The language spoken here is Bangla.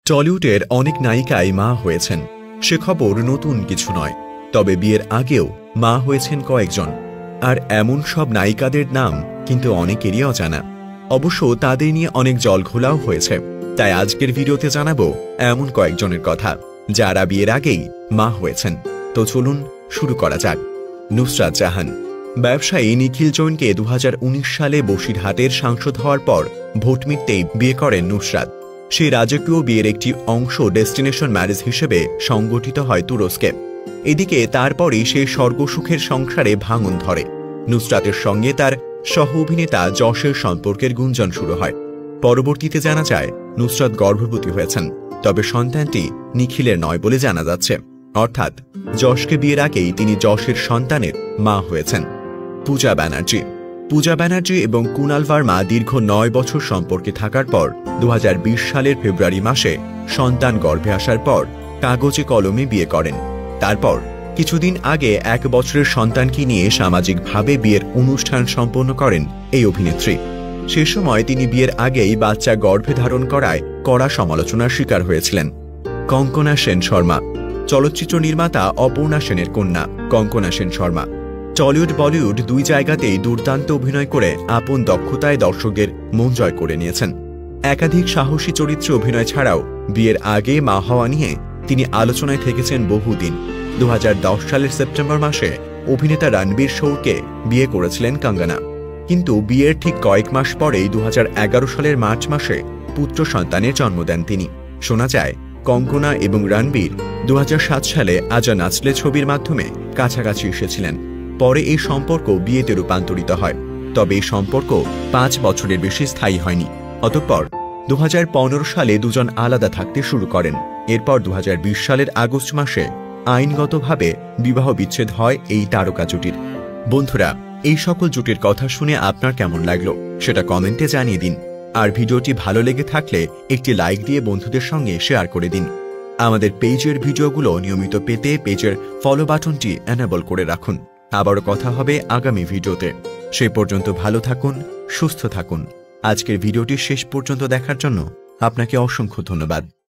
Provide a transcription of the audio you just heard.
টলিউডের অনেক নায়িকাই মা হয়েছেন, সে খবর নতুন কিছু নয়। তবে বিয়ের আগেও মা হয়েছেন কয়েকজন, আর এমন সব নায়িকাদের নাম কিন্তু অনেকেরই অজানা। অবশ্য তাদের নিয়ে অনেক জলঘোলাও হয়েছে। তাই আজকের ভিডিওতে জানাবো এমন কয়েকজনের কথা যারা বিয়ের আগেই মা হয়েছেন। তো চলুন শুরু করা যাক। নুসরাত জাহান। ব্যবসায়ী নিখিল জৈনকে 2019 সালে বসিরহাটের সাংসদ হওয়ার পর ভোট মিটতেই বিয়ে করেন নুসরাত। সেই রাজকীয় বিয়ের একটি অংশ ডেস্টিনেশন ম্যারেজ হিসেবে সংগঠিত হয় তুরস্কে। এদিকে তারপরেই সে স্বর্গসুখের সংসারে ভাঙন ধরে। নুসরাতের সঙ্গে তার সহ অভিনেতা যশের সম্পর্কের গুঞ্জন শুরু হয়। পরবর্তীতে জানা যায় নুসরাত গর্ভবতী হয়েছেন, তবে সন্তানটি নিখিলের নয় বলে জানা যাচ্ছে। অর্থাৎ যশকে বিয়ের আগেই তিনি যশের সন্তানের মা হয়েছেন। পূজা ব্যানার্জি এবং কুনাল ভার্মা দীর্ঘ 9 বছর সম্পর্কে থাকার পর 2020 সালের ফেব্রুয়ারি মাসে সন্তান গর্ভে আসার পর কাগজে কলমে বিয়ে করেন। তারপর কিছুদিন আগে 1 বছরের সন্তানকে নিয়ে সামাজিকভাবে বিয়ের অনুষ্ঠান সম্পন্ন করেন এই অভিনেত্রী। সে সময় তিনি বিয়ের আগেই বাচ্চা গর্ভে ধারণ করায় কড়া সমালোচনার শিকার হয়েছিলেন। কঙ্কনা সেন শর্মা। চলচ্চিত্র নির্মাতা অপর্ণা সেনের কন্যা কঙ্কনা সেন শর্মা টলিউড বলিউড দুই জায়গাতেই দুর্দান্ত অভিনয় করে আপন দক্ষতায় দর্শকদের মন জয় করে নিয়েছেন। একাধিক সাহসী চরিত্রে অভিনয় ছাড়াও বিয়ের আগে মা হওয়া নিয়ে তিনি আলোচনায় থেকেছেন বহুদিন। 2010 সালের সেপ্টেম্বর মাসে অভিনেতা রণবীর শৌরকে বিয়ে করেছিলেন কঙ্গনা, কিন্তু বিয়ের ঠিক কয়েক মাস পরেই 2011 সালের মার্চ মাসে পুত্র সন্তানের জন্ম দেন তিনি। শোনা যায় কঙ্গনা এবং রণবীর 2007 সালে আজা নাচলে ছবির মাধ্যমে কাছাকাছি এসেছিলেন। পরে এই সম্পর্ক বিয়েতে রূপান্তরিত হয়, তবে এই সম্পর্ক 5 বছরের বেশি স্থায়ী হয়নি। অতঃপর 2015 সালে দুজন আলাদা থাকতে শুরু করেন। এরপর 2020 সালের আগস্ট মাসে আইনগতভাবে বিবাহ বিচ্ছেদ হয় এই তারকা জুটির। বন্ধুরা, এই সকল জুটির কথা শুনে আপনার কেমন লাগলো সেটা কমেন্টে জানিয়ে দিন। আর ভিডিওটি ভালো লেগে থাকলে একটি লাইক দিয়ে বন্ধুদের সঙ্গে শেয়ার করে দিন। আমাদের পেজের ভিডিওগুলো নিয়মিত পেতে পেজের ফলো বাটনটি এনেবল করে রাখুন। আবারও কথা হবে আগামী ভিডিওতে। সেই পর্যন্ত ভালো থাকুন, সুস্থ থাকুন। আজকের ভিডিওটি শেষ পর্যন্ত দেখার জন্য আপনাকে অসংখ্য ধন্যবাদ।